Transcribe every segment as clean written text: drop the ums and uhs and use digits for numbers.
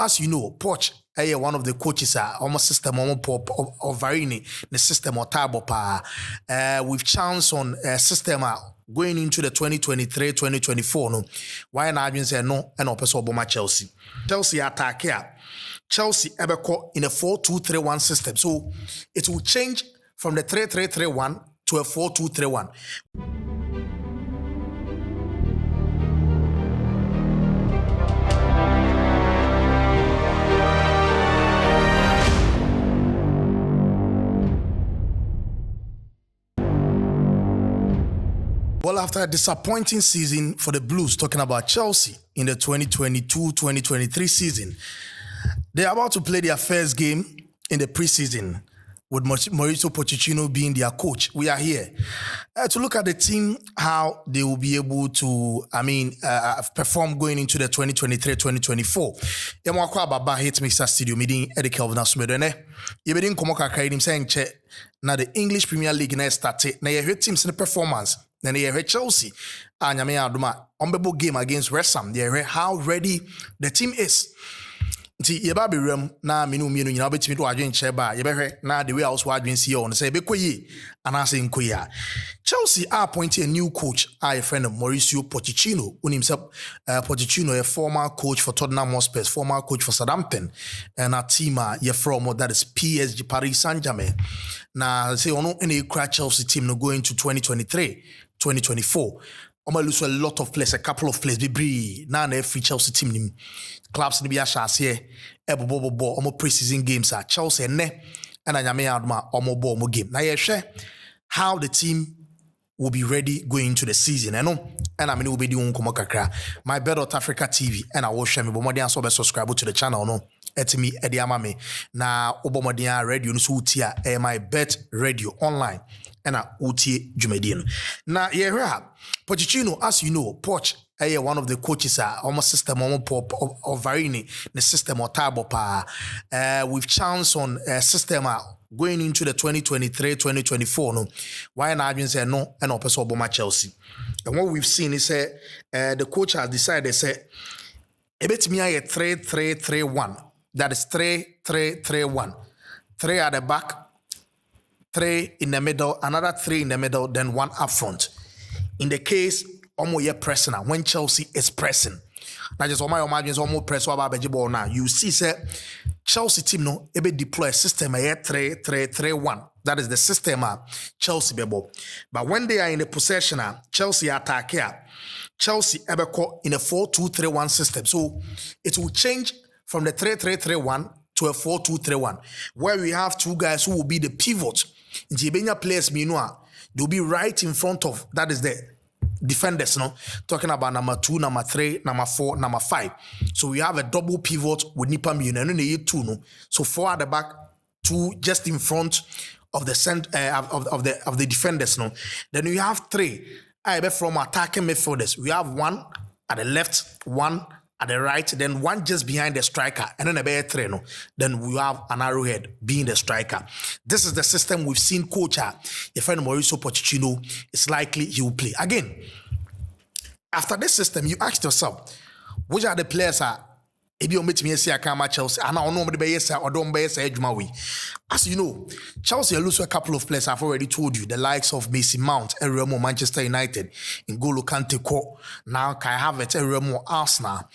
As you know, Poch, one of the coaches almost system of Varini, the system or table pa. With chance on system going into the 2023-2024. No, why not say no and also Obama Chelsea. Chelsea attack here. Chelsea ebeko in a 4-2-3-1 system. So it will change from the 3-3-3-1 to a 4-2-3-1. Well, after a disappointing season for the Blues, talking about Chelsea in the 2022-2023 season, they're about to play their first game in the preseason with Mauricio Pochettino being their coach. We are here to look at the team, how they will be able to, perform going into the 2023-2024. Yamwakwa Baba hit Mixer Studio meeting Eddie Kelvin Asumedene. Yebedin Komoka Kaidim saying che na the English Premier League na started. Na ye teams in the performance. Then they heard Chelsea and unbeatable game against West Ham. They heard how ready the team is. See, you be room na minu you know betimi do adwen cheba. You be na the way I was adwen see on say be koyi and I say nkoya. Chelsea are appointing a new coach, a friend of Mauricio Pochettino, who himself Pochettino, a former coach for Tottenham Hotspur, former coach for Southampton, and a team from that is PSG Paris Saint-Germain. Now say ono any Chelsea team no going to 2023-2024. Omo lose a lot of players, a couple of players. Be now na free Chelsea team nim clubs ni be ashase here. Ebobo omo preseason games are Chelsea ne and anyame aduma omo game. Now share how the team will be ready going into the season. And will be doing kakra. MYBET.AFRICA TV and I will share me bomodian so be subscribe to the channel no. Etimi edi amame na obomodian radio no so utia MYBET radio online and utie jumedien. Na yehra Pochettino, as you know, Poch one of the coaches almost system of Varini, the system or table pa with chance on system going into the 2023-2024. No, why not say no and also Obama Chelsea. And what we've seen is the coach has decided say a bit me a 3-3-3-1. That is 3-3-3-1. 3 at the back, 3 in the middle, another 3 in the middle, then 1 up front. In the case, almost pressing when Chelsea is pressing. Now just almost press now. You see, say Chelsea team no ebe deploy a system 3-3-3-1. That is the system Chelsea bebo. But when they are in the possession, Chelsea attack here. Chelsea ebe in a 4-2-3-1 system. So it will change from the 3-3-3-1 to a 4-2-3-1, where we have 2 guys who will be the pivot. Jibenya players minua, they'll be right in front of, that is the defenders, no? Talking about number 2, number 3, number 4, number 5. So we have a double pivot with Nipa Miyuna, and then they 2, no? So 4 at the back, 2 just in front of the of the defenders, no? Then we have 3 from attacking midfielders. We have 1 at the left, 1 at the right, then 1 just behind the striker, and then a bear 3, no? Then we have an arrowhead being the striker. This is the system we've seen coach your friend Mauricio Pochettino is likely he will play. Again, after this system, you ask yourself, which are the players if you meet me see I can't match Chelsea, and I don't know what the or don't be say as you know, Chelsea lose a couple of players. I've already told you, the likes of Mason Mount, Remo, Manchester United, N'Golo Kante, now Kai Havertz, Remo, Arsenal.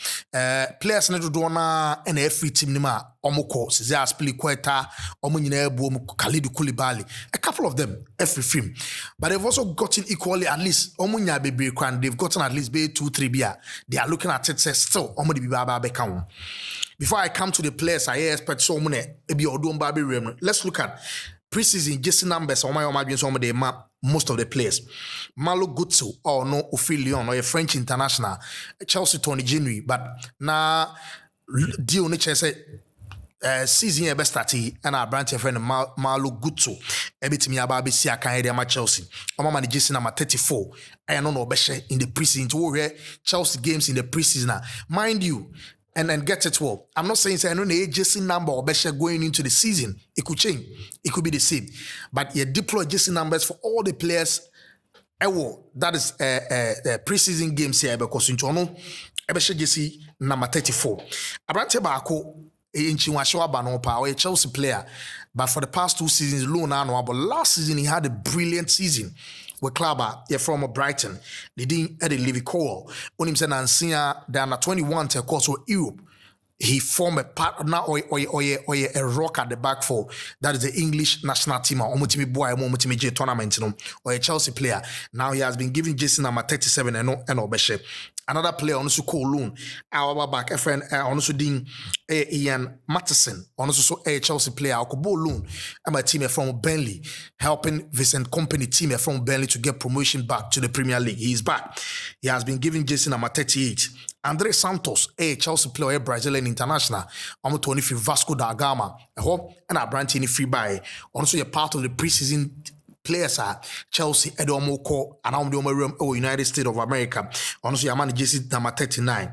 Players need to do and every team nima Omoko, Cesar Spiliqueta, Omunine Boom, Khalidou Koulibaly. A couple of them, every film. But they've also gotten equally at least Omunya Baby Kwan. They've gotten at least 2-3 beer. They are looking at it say still Omudi Baba Beckham. Before I come to the players, I expect so many. Let's look at preseason just numbers. Most of the players. Malo Gutsu or no Ophilion or a French international. Chelsea Tony January, but now deal nature say season best starting and our branch friend Malo Gutsu. Everything about BC I can hear my Chelsea. I'm on just number 34. I don't know Beshe in the preseason to where Chelsea games in the preseason. Mind you. And then get it well. I'm not saying I know the agency number or better going into the season. It could change. It could be the same. But you deploy agency numbers for all the players. That is preseason games here because in Toronto, jesse number 34. Abrante Bako in Chinwashawa Banopa, or a Chelsea player, but for the past 2 seasons, loan annual. But last season he had a brilliant season with Klaba, you're from Brighton. They didn't add a Levy Cole. When him said Nansia, they are 21 to course with Europe. He formed a partner or a rock at the back for that is the English national team or Omutimi tournament, or a Chelsea player. Now he has been given Jason number 37 and Obeshe. Another player on also called loan. Our back friend on also ding Ian Matheson on also a Chelsea player. I could loan. I'm a team from Burnley helping Vincent Company team from Burnley to get promotion back to the Premier League. He is back. He has been given Jason number 38. Andre Santos, a Chelsea player, Brazilian international, on 25 Vasco da Gama, and a brand new free buy. Also, a part of the preseason players are Chelsea, Edomoko, and I'm United States of America. Also, your man Jesse number 39.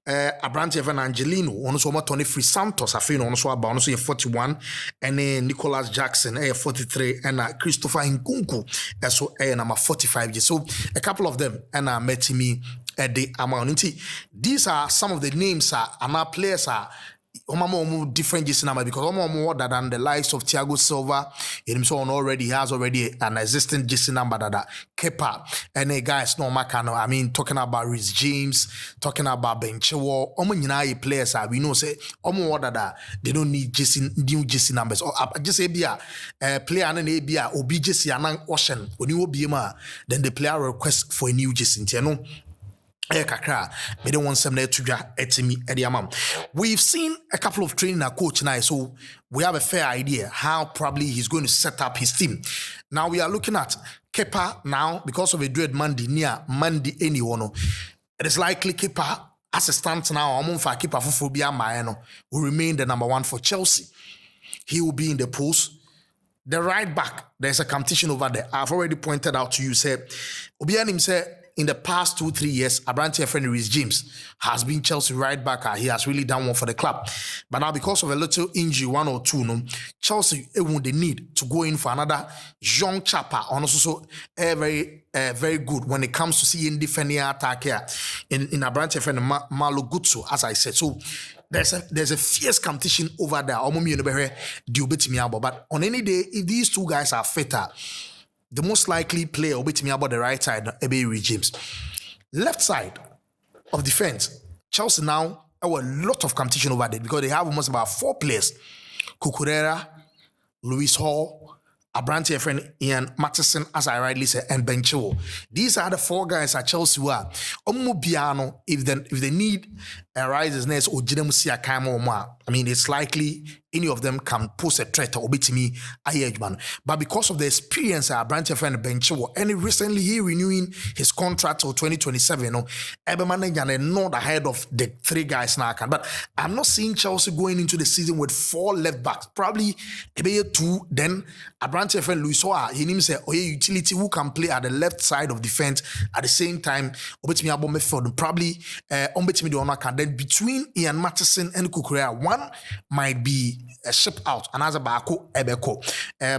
Abrante Evan Angelino, also 23 Santos, I feel also about also 41, and then Nicholas Jackson, 43, and Christopher Nkunku, so number 45. So a couple of them, and met me. The amount. These are some of the names and our players are different just number because more than the likes of Thiago Silva. Himself already has an existing GC number that Kepa and a guys no Makano. I mean talking about Rhys James, talking about Benchewo, players are we know say more that they don't need new GC numbers or just a player and a bia or be GC and ocean when you be then the player request for a new GC. We don't want some there to We've seen a couple of training a coach now, so we have a fair idea how probably he's going to set up his team. Now we are looking at Kepa now because of a dread Monday near Monday anyone. It is likely Kepa as it stands now, Kepa for Maeno will remain the number 1 for Chelsea. He will be in the post. The right back, there's a competition over there. I've already pointed out to you, say, Obianim said. In the past 2-3 years, Abrante friend Rhys James has been Chelsea right back. He has really done one for the club. But now because of a little injury, 1 or 2, Chelsea will the need to go in for another young chapper. Also very good when it comes to seeing defending attack here in Abrante friend Malo Gutsu, as I said. So there's a fierce competition over there. But on any day, if these two guys are fitter, the most likely player will be to me about the right side, Rhys James. Left side of defense, Chelsea now have a lot of competition over there because they have almost about 4 players. Cucurella, Lewis Hall, Abrante friend Ian Matheson, as I rightly said, and Benchewo. These are the 4 guys at Chelsea who are Omobiano, if the need arises next or Jidemusia Kamo. I mean, it's likely any of them can pose a threat or be to me man. But because of the experience Abrante friend Benchewo, and recently he renewing his contract till 2027, Eberman and not ahead of the 3 guys now. But I'm not seeing Chelsea going into the season with 4 left backs. Probably maybe 2. Then Abrante friend Luis Hoa, he names a utility who can play at the left side of defense at the same time. Probably then between Ian Matheson and Cucurella, one might be a ship out, another Bako Ebeko.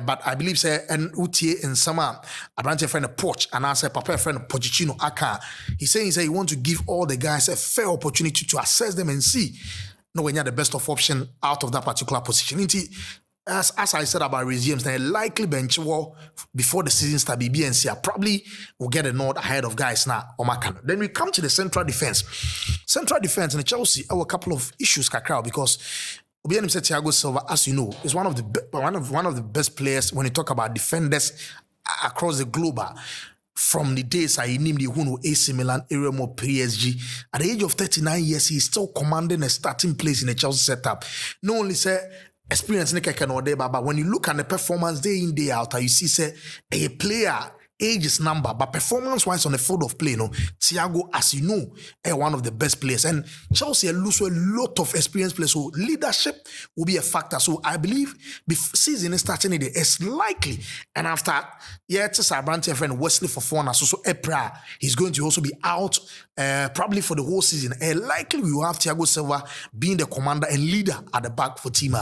But I believe say and Utie in summer Abrante friend a Poch and I say Papa friend Pochettino Aka. He's saying he want to give all the guys a fair opportunity to assess them and see when you're the best of option out of that particular position. As I said about Rhys James, they likely bench war before the season start. BNC probably will get a nod ahead of guys now. Then we come to the central defense. Central defense in Chelsea have a couple of issues, Kakao, because Obianim said Thiago Silva, as you know, is one of the best players when you talk about defenders across the globe. From the days I named the AC Milan, area more PSG. At the age of 39 years, he's still commanding a starting place in the Chelsea setup. Not only say experience but when you look at the performance day in, day out, you see say a player age is number, but performance-wise on the field of play, Thiago, as you know, is one of the best players. And Chelsea lose a lot of experienced players, so leadership will be a factor. So I believe the season is starting, it's likely. And after, it's Abrante friend Wesley Fofana, so Epra, he's going to also be out probably for the whole season. Likely we will have Thiago Silva being the commander and leader at the back for team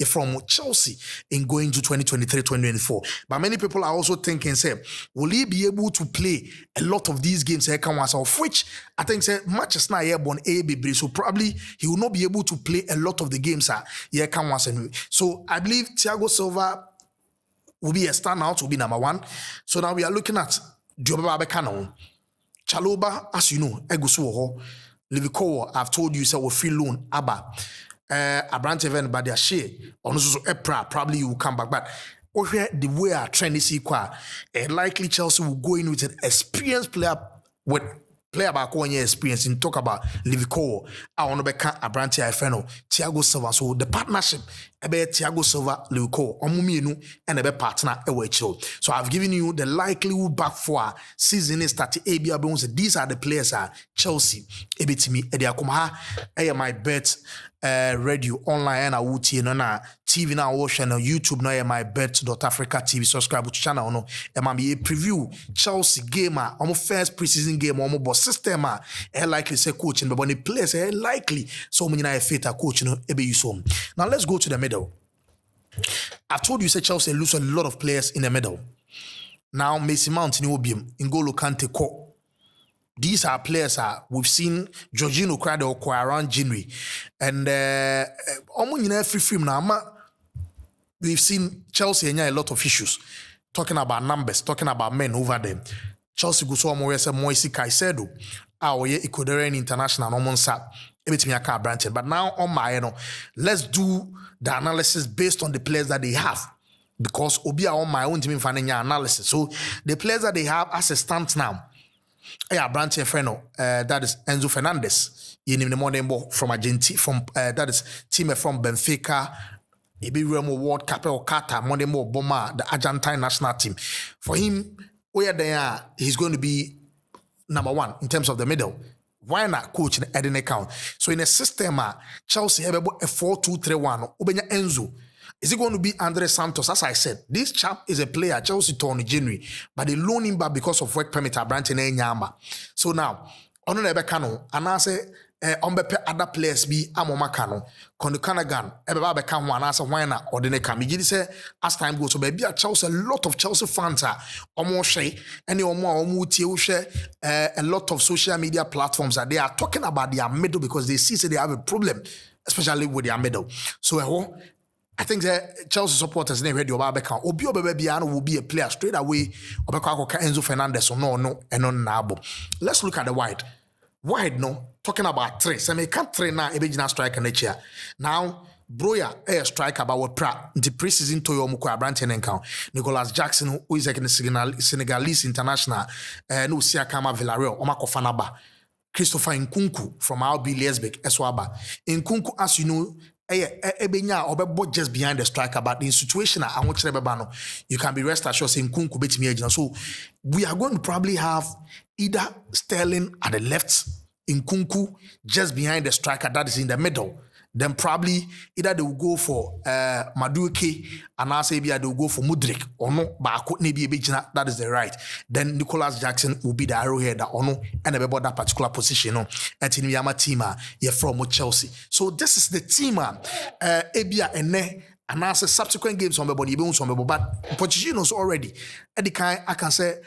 from Chelsea in going to 2023-2024. But many people are also thinking, say, will he be able to play a lot of these games? Of which I think say matches now airborne ABB, so probably he will not be able to play a lot of the games. So I believe Thiago Silva will be a standout, will be number one. So now we are looking at Dioba Bekano. Chaloba, as you know, Egusuho, Livikowo, I've told you, so we'll free loan, Abba, a branch event by their share, also Epra, probably you will come back. But the way our trend is equal, likely Chelsea will go in with an experienced player with player back 1 year experience in talk about Livikowo. I want to become a branch FNO, Thiago Silva. So the partnership about Thiago Silva, Livikowo, Omumienu, and a partner away chill. So I've given you the likelihood back for season is that ABA Bones. These are the players Chelsea, Ebitimi, Ediakumaha, my bet. Radio online and awuti na TV na watch channel YouTube na MYBET.AFRICA TV subscribe to channel no e ma be preview Chelsea game first preseason game but system likely say coach and but the players likely so many na fit coach no e be use. Now let's go to the middle. I've told you say Chelsea lose a lot of players in the middle. Now Mason Mount in Obium, N'Golo Kante ko. These are players we've seen Jorginho cried around January. And every film now, we've seen Chelsea and a lot of issues. Talking about numbers, talking about men over them. Chelsea go so Moise Caicedo, our Ecuadorian international no monsa. Everything I can't branch it. But now on my let's do the analysis based on the players that they have. Because Obi are on my own team finding your analysis. So the players that they have as a stance now. Yeah, branch friend, that is Enzo Fernandez. You name the morning from Argentina, from that is team from Benfica, maybe Remo World Cup or Qatar, Monday more Boma, the Argentine national team. For him, where they are, he's going to be number one in terms of the middle. Why not coach in the account? So in a system, Chelsea have a 4-2-3-1. Ubenya Enzo. Is it going to be Andre Santos? As I said, this chap is a player, Chelsea torn in January, but they loan him back because of work permit at Branch and Nyamba. So now, on the Becano, and I say, on other players be Amomakano, Kondukanagan, Eba Becano, and answer why not, or the Necam. Say, as time goes, so maybe at Chelsea, a lot of Chelsea fans are almost say, any or more, a lot of social media platforms that they are talking about their middle because they see they have a problem, especially with their middle. So, I think that Chelsea supporters never heard your Babeka. Obio Bebiano will be a player straight away. Obeka Enzo Fernandez or no and non Nabo. Let's look at the wide. Wide, no. Talking about three. So I can't train now a big striker nature. Now, Broya, a striker about what Pratt, the preseason to your Mukwa Branton and count. Nicolas Jackson, who is like a Senegalese international, no Siakama Villarreal, Omako Fanaba. Christopher Nkunku from RB Leipzig, Eswaba. Nkunku, as you know, just behind the striker, but in situation I want to you can be rest assured saying Nkunku bet me agent. So we are going to probably have either Sterling at the left, Nkunku just behind the striker that is in the middle. Then probably either they will go for Madueke and I say they will go for Mudrik or no, but I could maybe that is the right. Then Nicolas Jackson will be the arrowhead or no, and about that particular position. No, and in Yama team, you're from Chelsea. So this is the team, Abia and I say subsequent games on the body, but Pochettino's already. At the kind, I can say.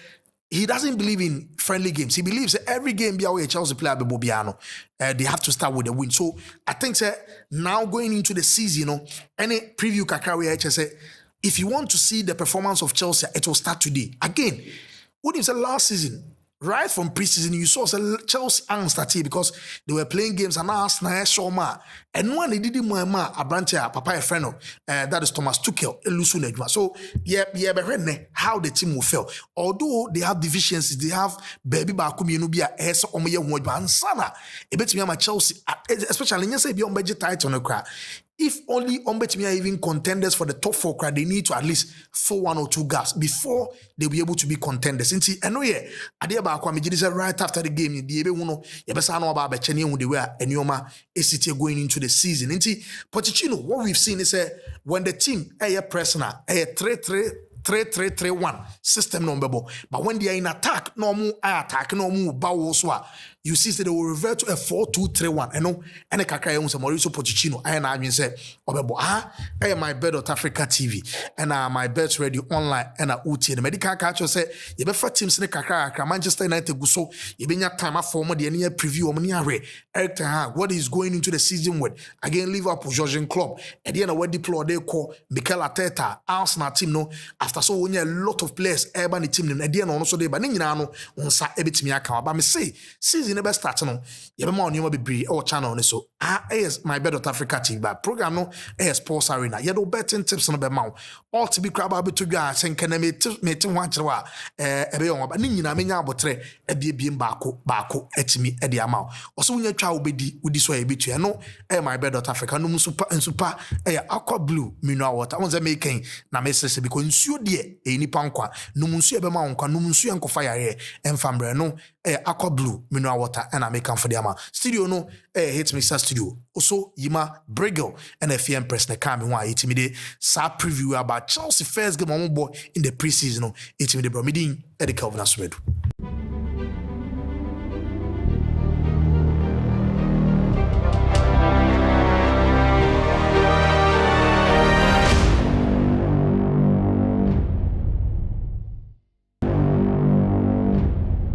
He doesn't believe in friendly games. He believes that every game be a Chelsea player be Bobiano. They have to start with a win. So I think now going into the season, any preview Kakari say if you want to see the performance of Chelsea, it will start today. Again, what you said last season, right from preseason, you saw Chelsea and started because they were playing games and asked Shoma. And when they didn't a branch Papa Efreno, that is Thomas Tuchel, so how the team will fail. Although they have deficiencies, they have baby Bakumi Nubia, Esa Omoye Wojban Sana. A bit me Chelsea, especially when you say beyond budget title on the crack. If only Ombetimi are even contenders for the top four, they need to at least fill 1 or 2 gaps before they'll be able to be contenders. I know right after the game, going into the season. Pochettino, what we've seen is when the team a personal, a 3-3-1 system number, but when they are in attack, no more attack, no more bowels. you see that they will revert to a 4-2-3-1. And a kakra yung sa Mauricio Pochettino. I na adwin say obebo MYBET.AFRICA TV and my bet radio online and uti the medical catcher say you be for teams in kakra Manchester United go so you be nya time for more the any preview money are Eric Ten Hag what is going into the season with again Liverpool Jurgen Klopp at the end of what deploy they call Mikel Arteta Arsenal team no after so when a lot of players urban the team at the end also they but ni nyina no unsa ebetimi aka ba me say season never start no you be ma onyoma bebre or channel ne so yes MYBET.AFRICA TV but program no sports arena you do betting tips no be ma all to be crab about to gwa senka na me ho akere wa ebe yon ba ni nyina menya abotre ebie baako etimi e de ama so wonya twa obedi udi so ebetu no MYBET.AFRICA no super aqua blue mineral water won ze making na me sese because nsuo de nipa nkwa no nsuo ebe ma nkwa no nsuo enkofa yare emfambre no aqua blue mineral water and I make for the ama studio no hit mixer studio also yima Brigel and FM press na come one itimide sa preview about Chelsea first game on board in the preseason no itimide bro me din Eddie Kelvin Aswedu